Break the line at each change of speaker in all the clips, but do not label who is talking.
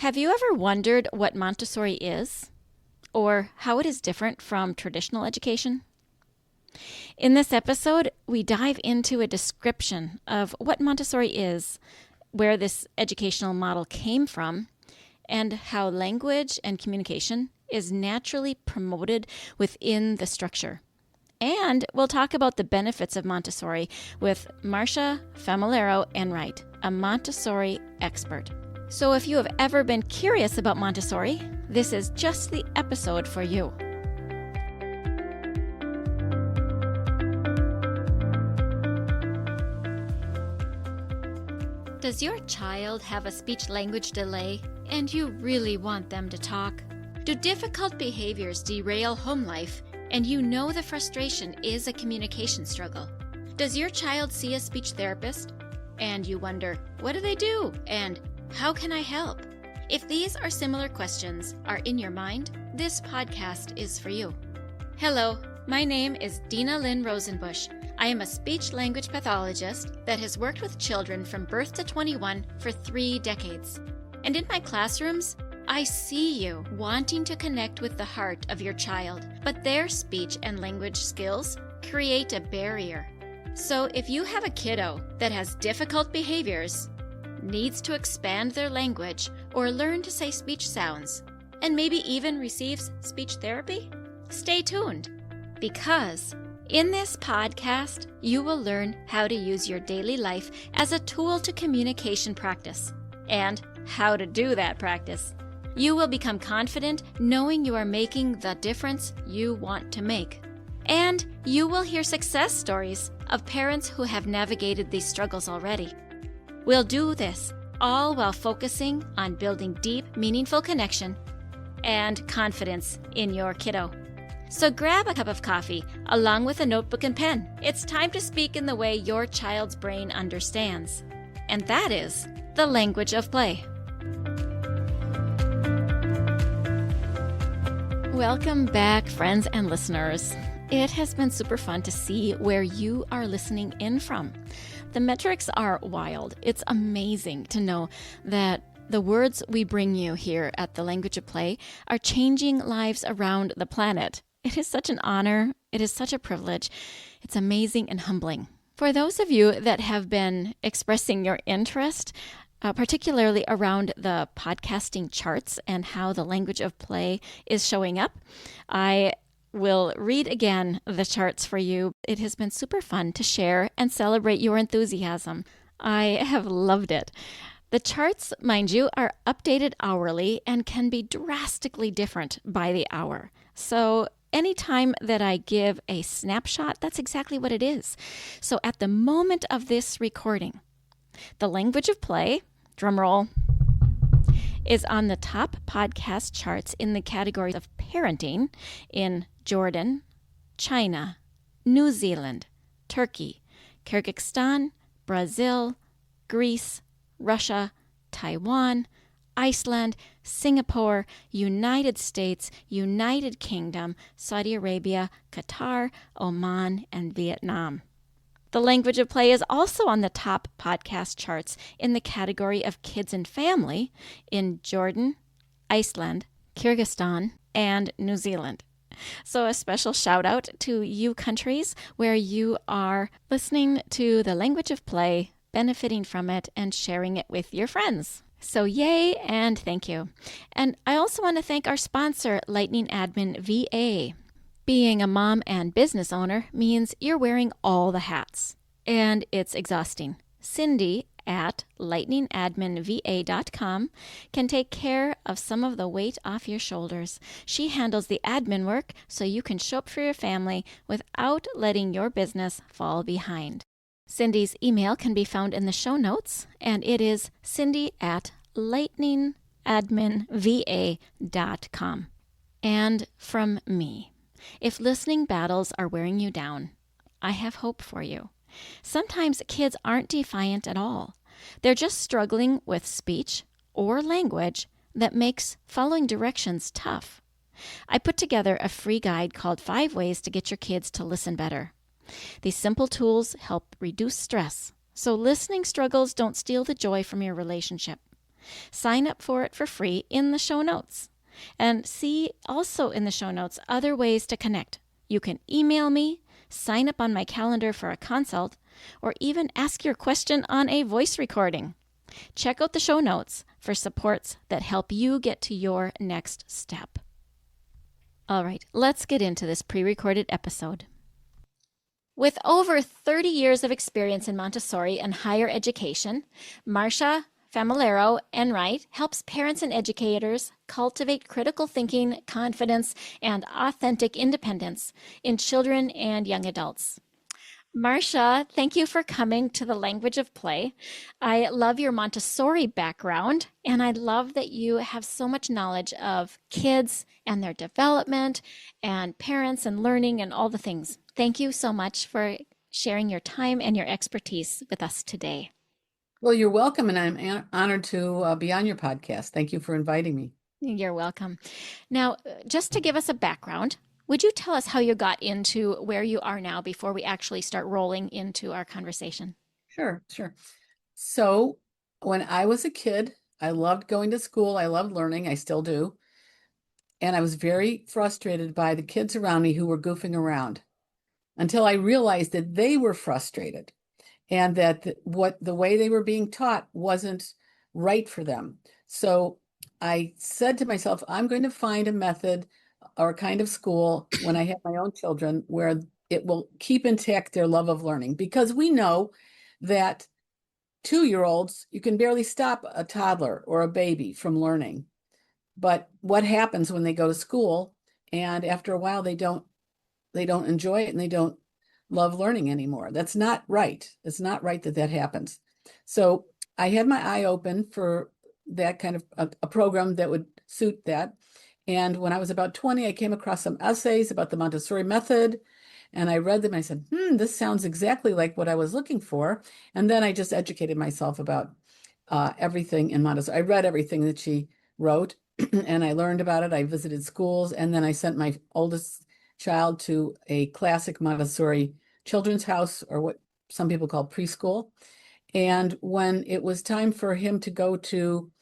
Have you ever wondered what Montessori is, or how it is different from traditional education? In this episode, we dive into a description of what Montessori is, where this educational model came from, and how language and communication is naturally promoted within the structure. And we'll talk about the benefits of Montessori with Marsha Familaro Enright, a Montessori expert. So if you have ever been curious about Montessori, this is just the episode for you. Does your child have a speech-language delay and you really want them to talk? Do difficult behaviors derail home life and you know the frustration is a communication struggle? Does your child see a speech therapist and you wonder, what do they do? And how can I help? If these or similar questions are in your mind, this podcast is for you. Hello, my name is Dinalynn Rosenbusch. I am a speech-language pathologist that has worked with children from birth to 21 for 3 decades. And in my classrooms, I see you wanting to connect with the heart of your child, but their speech and language skills create a barrier. So if you have a kiddo that has difficult behaviors, needs to expand their language or learn to say speech sounds, and maybe even receives speech therapy, stay tuned, because in this podcast, you will learn how to use your daily life as a tool to communication practice and how to do that practice. You will become confident knowing you are making the difference you want to make. And you will hear success stories of parents who have navigated these struggles already. We'll do this all while focusing on building deep, meaningful connection and confidence in your kiddo. So grab a cup of coffee along with a notebook and pen. It's time to speak in the way your child's brain understands. And that is the language of play. Welcome back, friends and listeners. It has been super fun to see where you are listening in from. The metrics are wild. It's amazing to know that the words we bring you here at the Language of Play are changing lives around the planet. It is such an honor. It is such a privilege. It's amazing and humbling. For those of you that have been expressing your interest, particularly around the podcasting charts and how the Language of Play is showing up, I will read again the charts for you. It has been super fun to share and celebrate your enthusiasm. I have loved it. The charts, mind you, are updated hourly and can be drastically different by the hour. So anytime that I give a snapshot, that's exactly what it is. So at the moment of this recording, the Language of Play, drumroll, is on the top podcast charts in the categories of parenting in Jordan, China, New Zealand, Turkey, Kyrgyzstan, Brazil, Greece, Russia, Taiwan, Iceland, Singapore, United States, United Kingdom, Saudi Arabia, Qatar, Oman, and Vietnam. The Language of Play is also on the top podcast charts in the category of kids and family in Jordan, Iceland, Kyrgyzstan, and New Zealand. So a special shout out to you countries where you are listening to the Language of Play, benefiting from it, and sharing it with your friends. So yay and thank you. And I also want to thank our sponsor, Lightning Admin VA. Being a mom and business owner means you're wearing all the hats, and it's exhausting. Cindy at lightningadminva.com can take care of some of the weight off your shoulders. She handles the admin work so you can show up for your family without letting your business fall behind. Cindy's email can be found in the show notes, and it is cindy at lightningadminva.com. And from me, if listening battles are wearing you down, I have hope for you. Sometimes kids aren't defiant at all. They're just struggling with speech or language that makes following directions tough. I put together a free guide called 5 Ways to Get Your Kids to Listen Better. These simple tools help reduce stress, so listening struggles don't steal the joy from your relationship. Sign up for it for free in the show notes. And see also in the show notes other ways to connect. You can email me, sign up on my calendar for a consult, or even ask your question on a voice recording. Check out the show notes for supports that help you get to your next step. All right, let's get into this pre-recorded episode. With over 30 years of experience in Montessori and higher education, Marsha Familaro Enright helps parents and educators cultivate critical thinking, confidence, and authentic independence in children and young adults. Marsha, thank you for coming to the Language of Play. I love your Montessori background, and I love that you have so much knowledge of kids and their development and parents and learning and all the things. Thank you so much for sharing your time and your expertise with us today.
Well, you're welcome, and I'm honored to be on your podcast. Thank you for inviting me.
You're welcome. Now, just to give us a background, would you tell us how you got into where you are now before we actually start rolling into our conversation?
Sure. So when I was a kid, I loved going to school. I loved learning. I still do. And I was very frustrated by the kids around me who were goofing around until I realized that they were frustrated and that the way they were being taught wasn't right for them. So I said to myself, I'm going to find a method or a kind of school when I have my own children where it will keep intact their love of learning, because we know that 2-year-olds, you can barely stop a toddler or a baby from learning. But what happens when they go to school and after a while they don't enjoy it and they don't love learning anymore? That's not right. It's not right that happens. So I had my eye open for that kind of a program that would suit that. And when I was about 20, I came across some essays about the Montessori method, and I read them. I said, this sounds exactly like what I was looking for. And then I just educated myself about everything in Montessori. I read everything that she wrote and I learned about it. I visited schools, and then I sent my oldest child to a classic Montessori children's house, or what some people call preschool. And when it was time for him to go to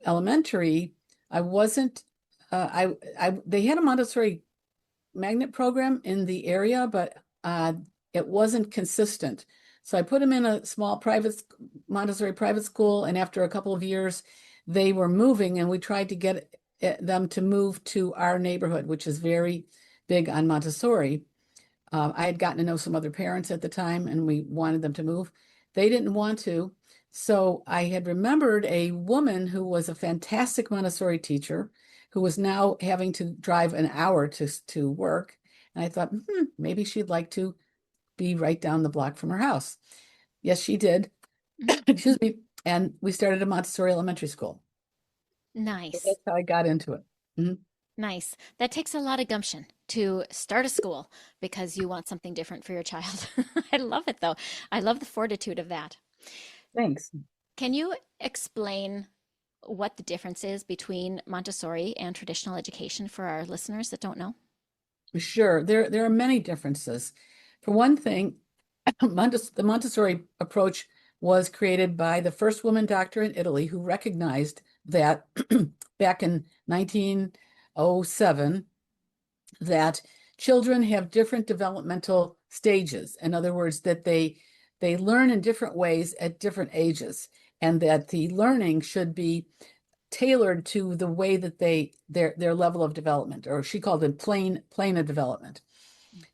elementary, I wasn't, they had a Montessori magnet program in the area, but it wasn't consistent. So I put him in a small Montessori private school, and after a couple of years, they were moving, and we tried to get them to move to our neighborhood, which is very big on Montessori. I had gotten to know some other parents at the time, and we wanted them to move. They didn't want to. So I had remembered a woman who was a fantastic Montessori teacher who was now having to drive an hour to work. And I thought, maybe she'd like to be right down the block from her house. Yes, she did. Excuse me. And we started a Montessori elementary school.
Nice.
So that's how I got into it. Mm-hmm.
Nice. That takes a lot of gumption to start a school because you want something different for your child. I love it, though. I love the fortitude of that.
Thanks.
Can you explain what the difference is between Montessori and traditional education for our listeners that don't know?
Sure. There are many differences. For one thing, the Montessori approach was created by the first woman doctor in Italy, who recognized that back in 1907, that children have different developmental stages. In other words, that they learn in different ways at different ages, and that the learning should be tailored to the way that their level of development, or she called it plane of development.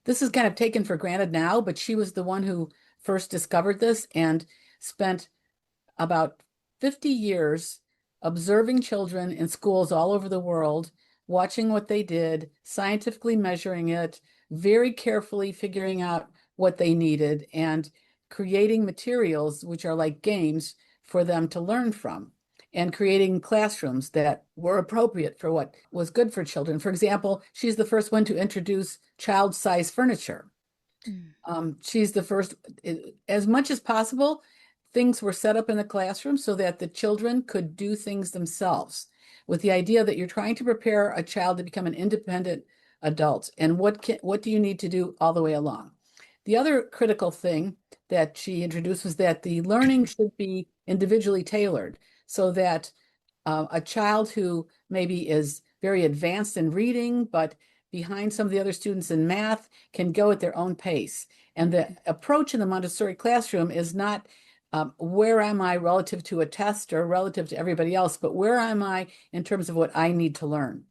This is kind of taken for granted now, but she was the one who first discovered this and spent about 50 years observing children in schools all over the world, watching what they did, scientifically measuring it, very carefully figuring out what they needed, and creating materials which are like games for them to learn from, and creating classrooms that were appropriate for what was good for children. For example, she's the first one to introduce child-size furniture. She's the first, as much as possible, things were set up in the classroom so that the children could do things themselves, with the idea that you're trying to prepare a child to become an independent adult. And what do you need to do all the way along? The other critical thing that she introduced was that the learning should be individually tailored, so that A child who maybe is very advanced in reading, but behind some of the other students in math can go at their own pace. And the approach in the Montessori classroom is not where am I relative to a test or relative to everybody else, but where am I in terms of what I need to learn?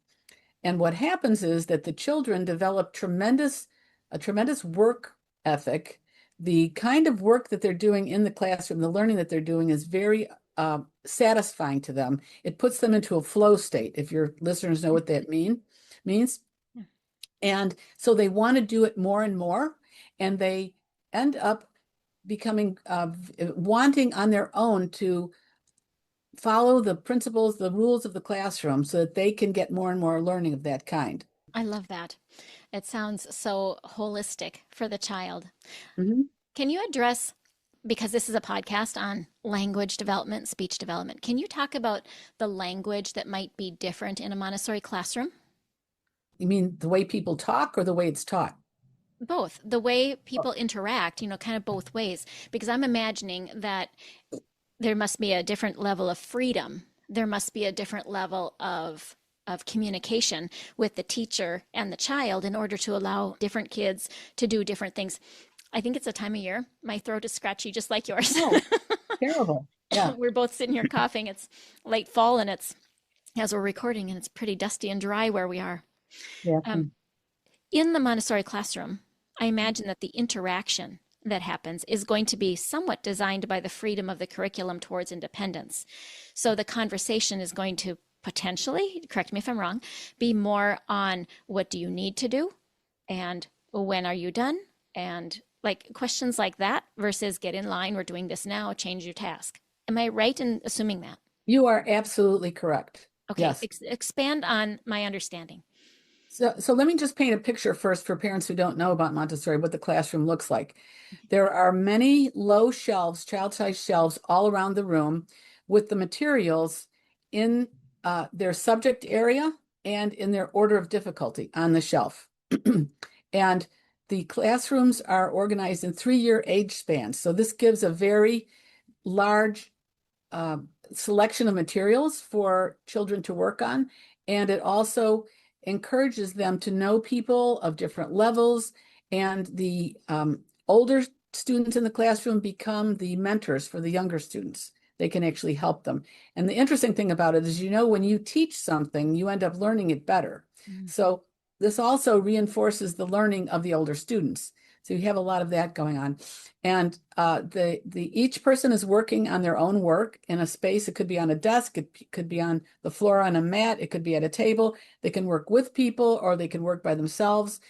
And what happens is that the children develop a tremendous work ethic. The kind of work that they're doing in the classroom, the learning that they're doing is very satisfying to them. It puts them into a flow state, if your listeners know what that means.
Yeah.
And so they want to do it more and more, and they end up becoming wanting on their own to follow the principles, the rules of the classroom so that they can get more and more learning of that kind.
I love that. It sounds so holistic for the child.
Mhm.
Can you address, because this is a podcast on language development, speech development, can you talk about the language that might be different in a Montessori classroom?
You mean the way people talk or the way it's taught?
Both. The way
Oh,
people interact, kind of both ways. Because I'm imagining that there must be a different level of freedom. There must be a different level of communication with the teacher and the child in order to allow different kids to do different things. I think it's a time of year. My throat is scratchy just like yours.
oh, terrible. Yeah.
We're both sitting here coughing. It's late fall and it's as we're recording and it's pretty dusty and dry where we are.
Yeah.
Um, in the Montessori classroom, I imagine that the interaction that happens is going to be somewhat designed by the freedom of the curriculum towards independence. So the conversation is going to potentially, correct me if I'm wrong, be more on what do you need to do and when are you done and like questions like that versus get in line, we're doing this now, change your task. Am I right in assuming that?
You are absolutely correct.
Okay,
Yes.
expand on my understanding.
So let me just paint a picture first for parents who don't know about Montessori, what the classroom looks like. There are many low shelves, child-sized shelves all around the room with the materials in their subject area and in their order of difficulty on the shelf. And the classrooms are organized in 3-year age spans. So this gives a very large uh, selection of materials for children to work on. And it also encourages them to know people of different levels. And the older students in the classroom become the mentors for the younger students. They can actually help them. And the interesting thing about it is, when you teach something, you end up learning it better.
Mm.
So this also reinforces the learning of the older students. So you have a lot of that going on. And each person is working on their own work in a space. It could be on a desk, it could be on the floor on a mat, it could be at a table. They can work with people or they can work by themselves.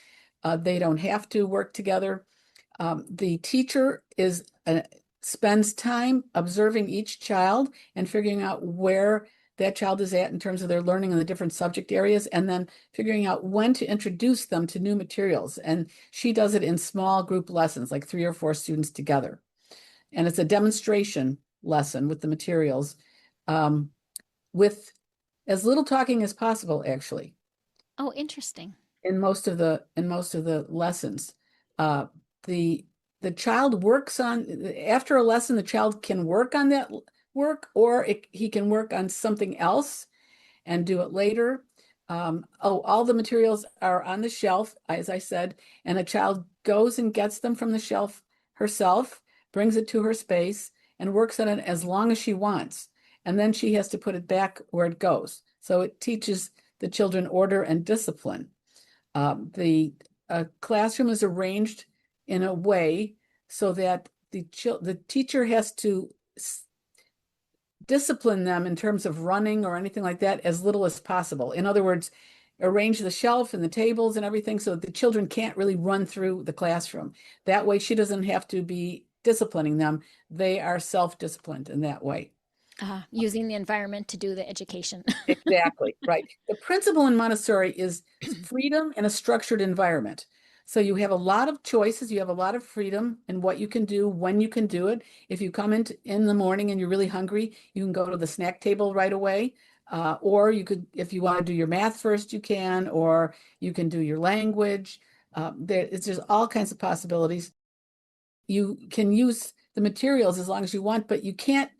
They don't have to work together. The teacher spends time observing each child and figuring out where that child is at in terms of their learning in the different subject areas, and then figuring out when to introduce them to new materials. And she does it in small group lessons, like 3 or 4 students together. And it's a demonstration lesson with the materials, with as little talking as possible, actually,
Oh, interesting.
in most of the lessons. Uh, the the child works on after a lesson, the child can work on that work, or he can work on something else and do it later. All the materials are on the shelf, as I said, and a child goes and gets them from the shelf herself, brings it to her space, and works on it as long as she wants. And then she has to put it back where it goes. So it teaches the children order and discipline. The classroom is arranged in a way so that the teacher has to discipline them in terms of running or anything like that as little as possible. In other words, arrange the shelf and the tables and everything so that the children can't really run through the classroom. That way, she doesn't have to be disciplining them. They are self-disciplined in that way.
Using the environment to do the education.
Exactly, right. The principle in Montessori is freedom in a structured environment. So you have a lot of choices, you have a lot of freedom in what you can do, when you can do it. If you come in the morning and you're really hungry, you can go to the snack table right away. Or you could, if you want to do your math first, you can, or you can do your language. There's all kinds of possibilities. You can use the materials as long as you want, but you can't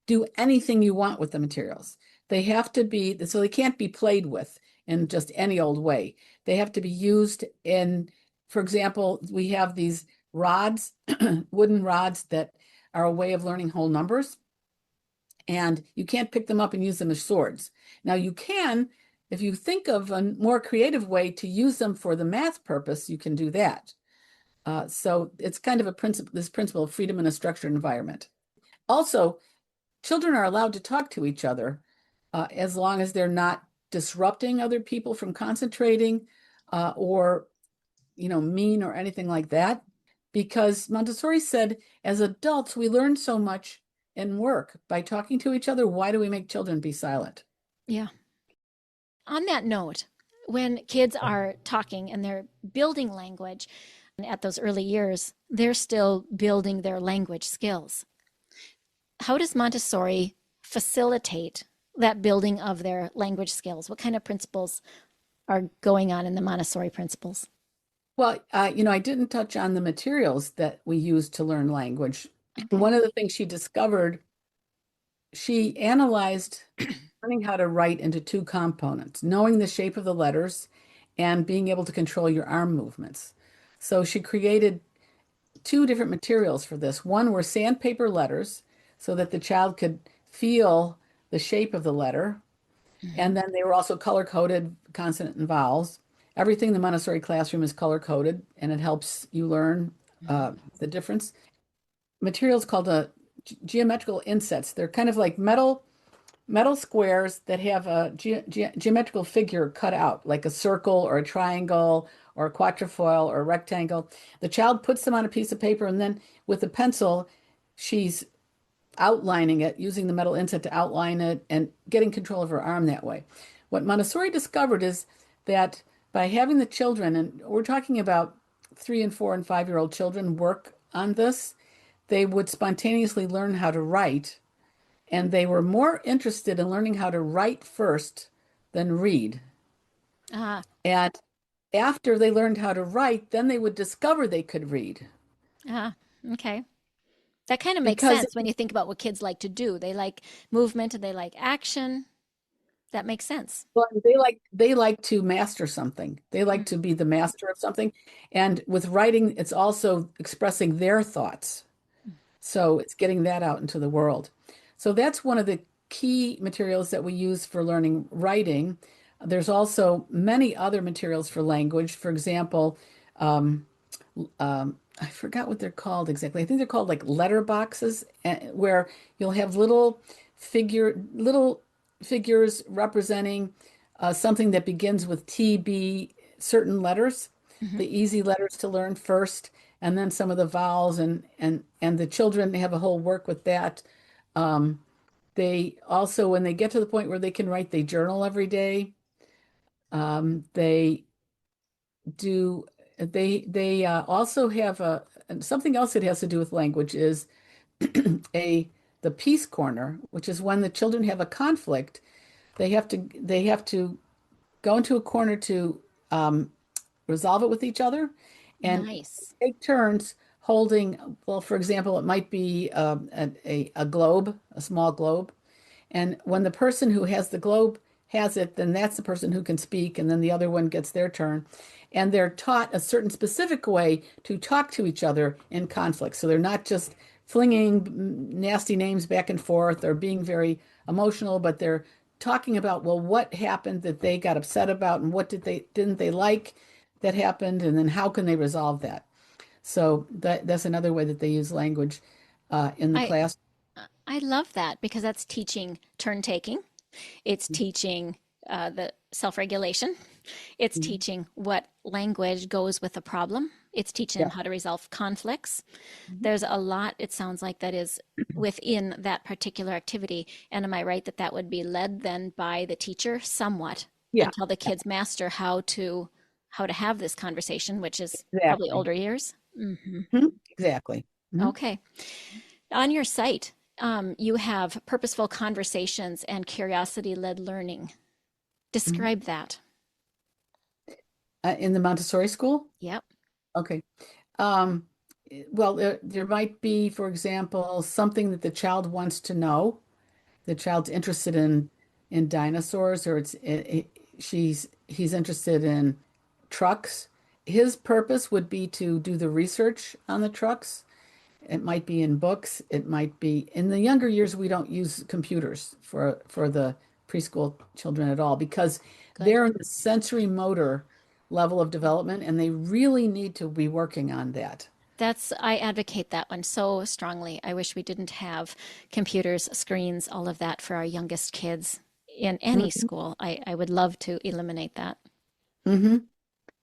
do anything you want with the materials. They have to be, so they can't be played with in just any old way. They have to be used in, for example, we have these rods, wooden rods that are a way of learning whole numbers, and you can't pick them up and use them as swords. Now you can, if you think of a more creative way to use them for the math purpose, you can do that. So it's kind of a principle, this principle of freedom in a structured environment. Also, children are allowed to talk to each other as long as they're not disrupting other people from concentrating or, mean or anything like that. Because Montessori said, as adults, we learn so much in work by talking to each other. Why do we make children be silent?
Yeah. On that note, when kids are talking and they're building language at those early years, they're still building their language skills. How does Montessori facilitate that building of their language skills? What kind of principles are going on in the Montessori principles?
Well, I didn't touch on the materials that we use to learn language.
Okay.
One of the things she discovered, she analyzed learning how to write into two components, knowing the shape of the letters and being able to control your arm movements. So she created two different materials for this. One were sandpaper letters so that the child could feel the shape of the letter.
Mm-hmm.
And then they were also color coded consonant and vowels. Everything in the Montessori classroom is color coded and it helps you learn the difference. Materials called geometrical insets. They're kind of like metal squares that have a geometrical figure cut out, like a circle or a triangle or a quatrefoil or a rectangle. The child puts them on a piece of paper, and then with a pencil, she's outlining it, using the metal inset to outline it and getting control of her arm that way. What Montessori discovered is that by having the children, and we're talking about 3 and 4 and 5-year-old children work on this, they would spontaneously learn how to write, and they were more interested in learning how to write first than read.
Ah,
And after they learned how to write, then they would discover they could read.
ah, okay. That kind of makes
Because
sense when you think about what kids like to do. They like movement and they like action. That makes sense.
well, they like to master something. They like to
Mm.
be the master of something. And with writing, it's also expressing their thoughts. So it's getting that out into the world. So that's one of the key materials that we use for learning writing. There's also many other materials for language. For example, um, I forgot what they're called exactly. I think they're called like letter boxes, where you'll have little figures representing something that begins with T, B, certain letters,
Mhm.
the easy letters to learn first, and then some of the vowels, and the children have a whole work with that. They also, when they get to the point where they can write, they journal every day. They do they also have a and something else that has to do with language is a the peace corner, which is when the children have a conflict, they have to go into a corner to resolve it with each other and
Nice.
take turns holding, well, for example, it might be a globe, a small globe. And when the person who has the globe has it, then that's the person who can speak, and then the other one gets their turn. And they're taught a certain specific way to talk to each other in conflict. So they're not just flinging nasty names back and forth or being very emotional, but they're talking about, well, what happened that they got upset about and what didn't they like that happened, and then how can they resolve that? So that's another way that they use language in the
I
class.
I love that because that's teaching turn taking. It's teaching the self-regulation. It's
Mhm.
teaching what language goes with a problem. It's teaching
Yeah.
them how to resolve conflicts.
Mhm.
There's a lot, it sounds like, that is within that particular activity. And am I right that that would be led then by the teacher somewhat
Yeah,
until the kids master how to have this conversation, which is probably
exactly.
older years? Hmm.
Exactly. Mhm.
Okay. On your site, you have purposeful conversations and curiosity-led learning.
Mhm.
Describe that.
In the Montessori school?
Yep.
Okay. Um, well, there might be, for example, something that the child wants to know, the child's interested in. in dinosaurs, or he's interested in trucks. His purpose would be to do the research on the trucks. It might be in books. It might be in the younger years. We don't use computers for the preschool children at all because
Good.
they're in the sensory motor level of development, and they really need to be working on that.
I advocate that one so strongly. I wish we didn't have computers, screens, all of that for our youngest kids in any
Hmm.
school. I would love to eliminate that.
Hmm.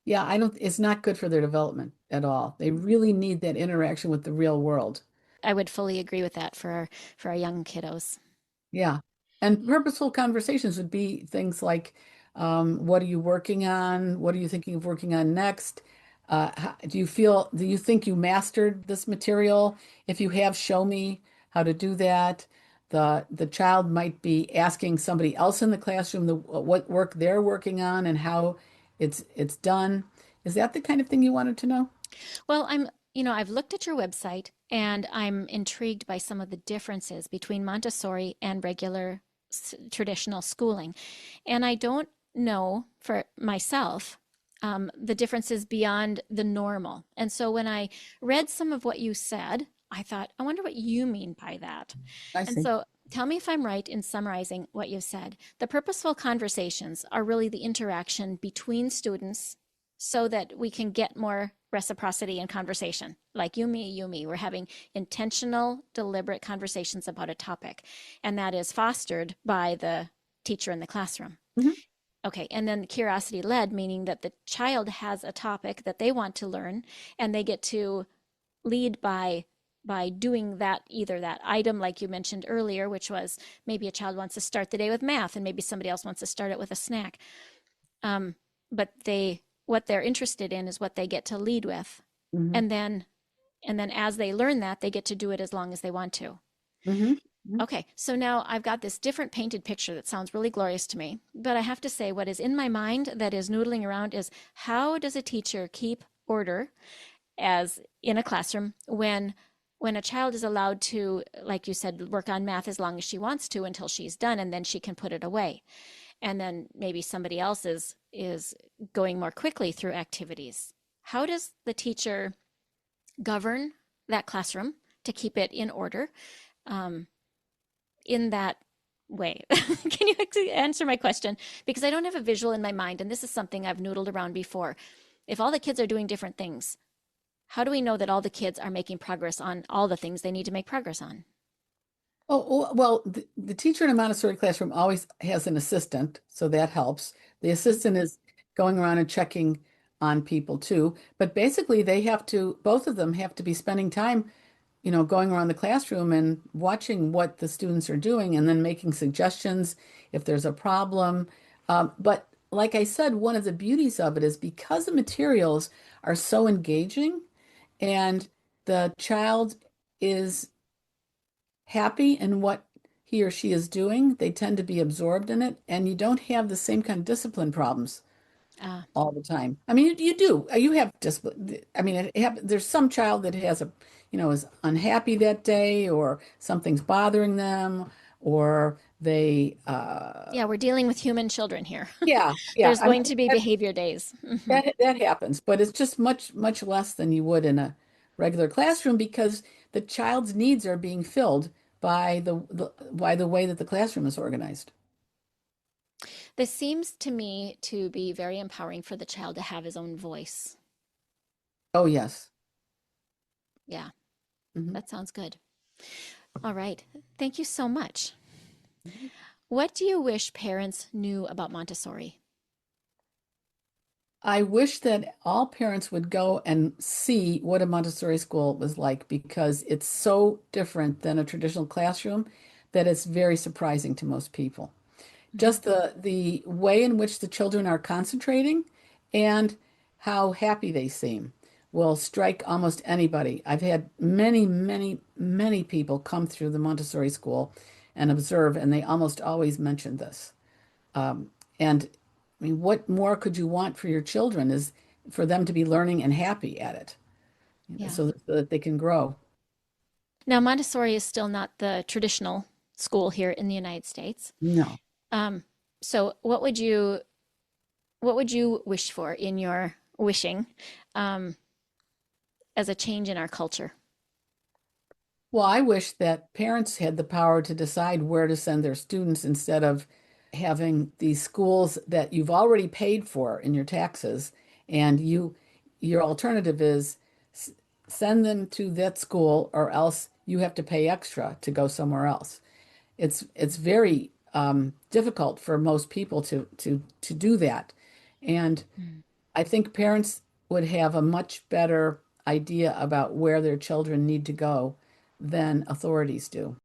Yeah, I don't, it's not good for their development at all. They really need that interaction with the real world.
I would fully agree with that for our young kiddos.
Yeah. And purposeful conversations would be things like, what are you working on? What are you thinking of working on next? Do you think you mastered this material? If you have, show me how to do that. The child might be asking somebody else in the classroom what work they're working on and how it's done. Is that the kind of thing you wanted to know?
Well, I've looked at your website and I'm intrigued by some of the differences between Montessori and regular traditional schooling. And I don't know for myself the differences beyond the normal. And so when I read some of what you said, I thought, I wonder what you mean by that.
I
And
see.
so tell me if I'm right in summarizing what you've said. The purposeful conversations are really the interaction between students so that we can get more reciprocity in conversation. Like you, me, you, me. We're having intentional, deliberate conversations about a topic. And that is fostered by the teacher in the classroom.
Mhm.
Okay, and then curiosity led, meaning that the child has a topic that they want to learn and they get to lead by doing that, either that item like you mentioned earlier, which was maybe a child wants to start the day with math and maybe somebody else wants to start it with a snack. But they what they're interested in is what they get to lead with.
Mhm.
And then and then as they learn that, they get to do it as long as they want to.
Mhm. Mhm.
Okay, so now I've got this different painted picture that sounds really glorious to me. But I have to say, what is in my mind that is noodling around is how does a teacher keep order as in a classroom when a child is allowed to, like you said, work on math as long as she wants to until she's done, and then she can put it away. And then maybe somebody else is going more quickly through activities. How does the teacher govern that classroom to keep it in order? Um, in that way. Can you answer my question? Because I don't have a visual in my mind, and this is something I've noodled around before. If all the kids are doing different things, how do we know that all the kids are making progress on all the things they need to make progress on?
Well, the teacher in a Montessori classroom always has an assistant, so that helps. The assistant is going around and checking on people too, but basically both of them have to be spending time, going around the classroom and watching what the students are doing and then making suggestions if there's a problem. But like I said, one of the beauties of it is because the materials are so engaging and the child is happy in what he or she is doing, they tend to be absorbed in it, and you don't have the same kind of discipline problems
Uh,
all the time. I mean, you do. You have discipline. I mean, there's some child that is unhappy that day, or something's bothering them, or
yeah, we're dealing with human children here.
yeah, yeah.
There's
I mean,
going to be behavior days. Hmm.
that happens, but it's just much, much less than you would in a regular classroom because the child's needs are being filled by the way that the classroom is organized.
This seems to me to be very empowering for the child to have his own voice.
Oh, yes.
Yeah,
Mhm.
that sounds good. All right. Thank you so much.
Mhm.
What do you wish parents knew about Montessori?
I wish that all parents would go and see what a Montessori school was like because it's so different than a traditional classroom that it's very surprising to most people.
Mhm.
Just the way in which the children are concentrating and how happy they seem will strike almost anybody. I've had many, many, many people come through the Montessori school and observe, and they almost always mention this. And I mean, what more could you want for your children is for them to be learning and happy at it,
Yeah.
so that they can grow.
Now, Montessori is still not the traditional school here in the United States.
No.
Um, so what would you wish for in your wishing um, as a change in our culture?
Well, I wish that parents had the power to decide where to send their students instead of having these schools that you've already paid for in your taxes, and your alternative is s- send them to that school or else you have to pay extra to go somewhere else. It's very difficult for most people to do that. And
Mm.
I think parents would have a much better idea about where their children need to go than authorities do.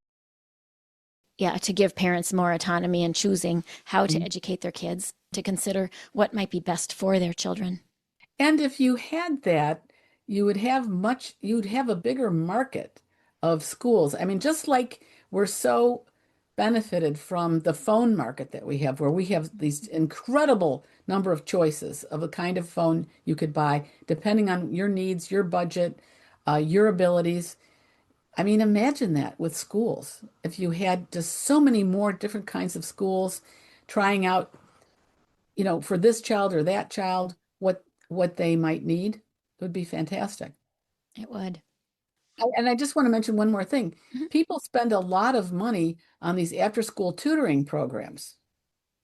Yeah, to give parents more autonomy in choosing how to
Mhm.
educate their kids, to consider what might be best for their children.
And if you had that, you'd have a bigger market of schools. I mean, just like we're so benefited from the phone market that we have, where we have these incredible number of choices of the kind of phone you could buy, depending on your needs, your budget, your abilities. I mean, imagine that with schools. If you had just so many more different kinds of schools trying out, for this child or that child, what they might need, it would be fantastic.
It would.
And I just want to mention one more thing.
Mhm.
People spend a lot of money on these after-school tutoring programs.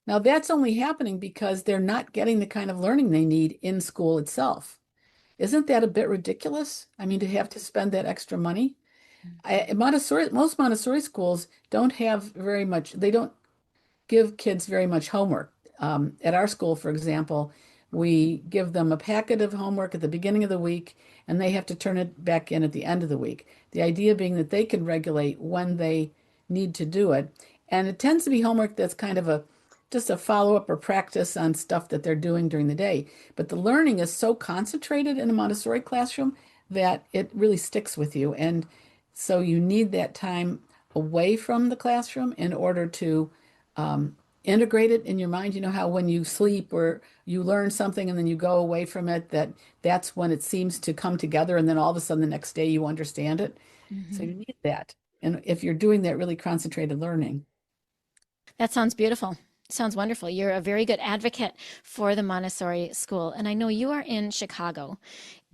Now, that's only happening because they're not getting the kind of learning they need in school itself. Isn't that a bit ridiculous? I mean, to have to spend that extra money? Most Montessori schools don't have very much, they don't give kids very much homework. At our school, for example, we give them a packet of homework at the beginning of the week, and they have to turn it back in at the end of the week. The idea being that they can regulate when they need to do it. And it tends to be homework that's kind of a just a follow-up or practice on stuff that they're doing during the day. But the learning is so concentrated in a Montessori classroom that it really sticks with you. And so you need that time away from the classroom in order to integrate it in your mind. You know how when you sleep or you learn something and then you go away from it, that's when it seems to come together, and then all of a sudden the next day you understand it. So
Hmm.
you need that. And if you're doing that really concentrated learning.
That sounds beautiful. Sounds wonderful. You're a very good advocate for the Montessori school. And I know you are in Chicago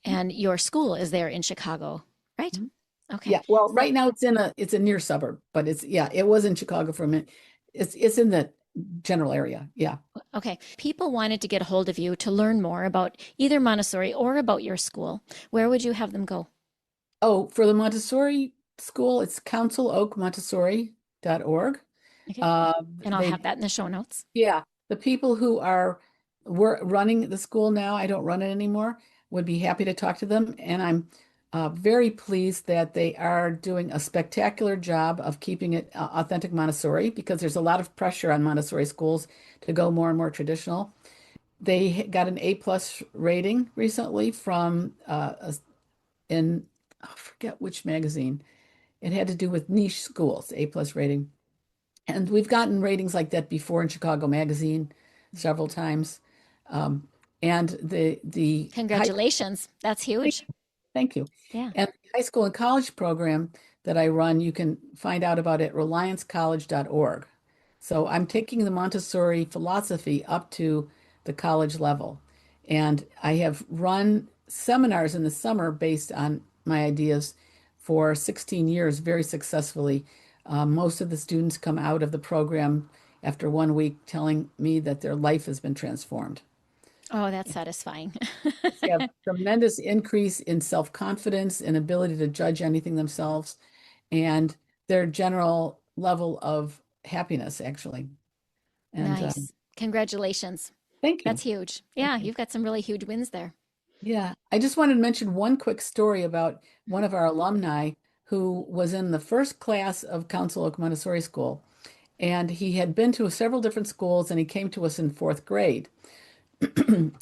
and your school is there in Chicago, right?
Mhm.
Okay.
Yeah, well,
So,
right now it's a near suburb, but it was in Chicago for a minute. It's in the general area. Yeah.
okay. People wanted to get a hold of you to learn more about either Montessori or about your school. Where would you have them go?
Oh, for the Montessori school, it's counciloakmontessori.org.
Okay.
Uh,
And I'll have
they
that in the show notes.
Yeah, the people who are were running the school now, I don't run it anymore, would be happy to talk to them. And I'm very pleased that they are doing a spectacular job of keeping it authentic Montessori because there's a lot of pressure on Montessori schools to go more and more traditional. They got an A+ rating recently from in I forget which magazine. It had to do with niche schools, A+ rating. And we've gotten ratings like that before in Chicago Magazine several times. Um, and the high
Congratulations. That's huge.
Thank you.
Yeah.
And the high school and college program that I run, you can find out about at reliancecollege.org. So I'm taking the Montessori philosophy up to the college level. And I have run seminars in the summer based on my ideas for 16 years very successfully. Most of the students come out of the program after 1 week telling me that their life has been transformed.
Oh, that's satisfying.
They have tremendous increase in self-confidence and ability to judge anything themselves and their general level of happiness, actually. And
Nice. Congratulations.
thank
That's
you.
huge.
Thank
Yeah,
you.
you've got some really huge wins there.
Yeah, I just wanted to mention one quick story about
Mhm.
one of our alumni who was in the first class of Council Oak Montessori School. And he had been to several different schools and he came to us in fourth grade.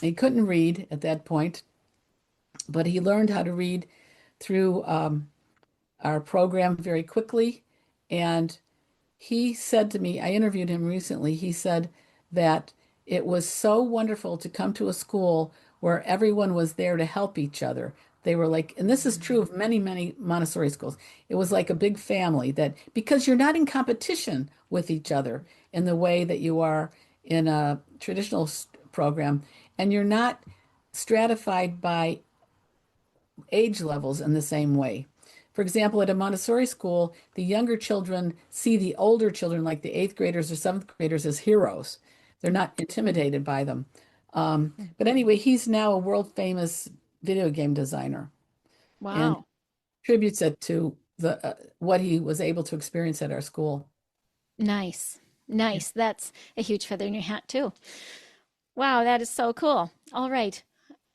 He couldn't read at that point, but he learned how to read through our program very quickly. And he said to me, I interviewed him recently, he said that it was so wonderful to come to a school where everyone was there to help each other. They were like, and this is true of many, many Montessori schools. It was like a big family that because you're not in competition with each other in the way that you are in a traditional program, and you're not stratified by age levels in the same way. For example, at a Montessori school, the younger children see the older children, like the eighth graders or seventh graders, as heroes. They're not intimidated by them. But anyway, he's now a world famous video game designer and
Wow.
attributes it to the what he was able to experience at our school.
Nice.
Yeah.
Nice. That's a huge feather in your hat, too. Wow, that is so cool. All right.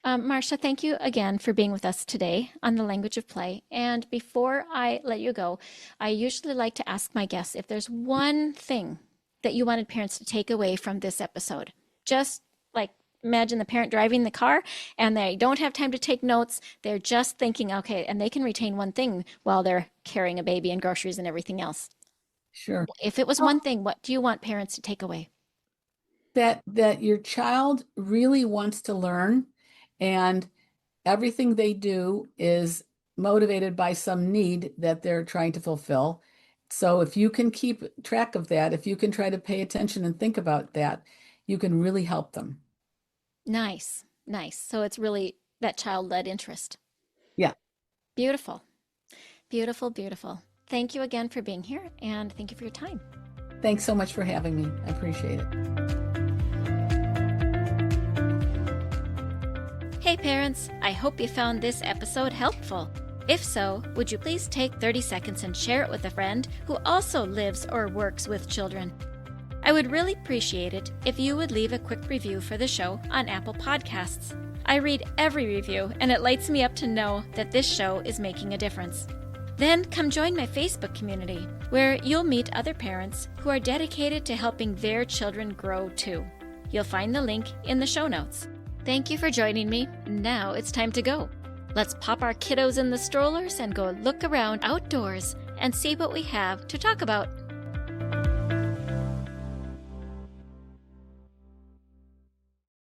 Marsha, thank you again for being with us today on the language of play. And before I let you go, I usually like to ask my guests if there's one thing that you wanted parents to take away from this episode. Just like imagine the parent driving the car and they don't have time to take notes. They're just thinking, okay, and they can retain one thing while they're carrying a baby and groceries and everything else.
Sure.
If it was
Well,
one thing, what do you want parents to take away?
that your child really wants to learn and everything they do is motivated by some need that they're trying to fulfill. So if you can keep track of that, if you can try to pay attention and think about that, you can really help them.
Nice, nice. So it's really that child-led interest.
Yeah.
Beautiful, beautiful, beautiful. Thank you again for being here and thank you for your time.
Thanks so much for having me. I appreciate it.
Hey parents, I hope you found this episode helpful. If so, would you please take 30 seconds and share it with a friend who also lives or works with children? I would really appreciate it if you would leave a quick review for the show on Apple Podcasts. I read every review and it lights me up to know that this show is making a difference. Then come join my Facebook community, where you'll meet other parents who are dedicated to helping their children grow too. You'll find the link in the show notes. Thank you for joining me. Now it's time to go. Let's pop our kiddos in the strollers and go look around outdoors and see what we have to talk about.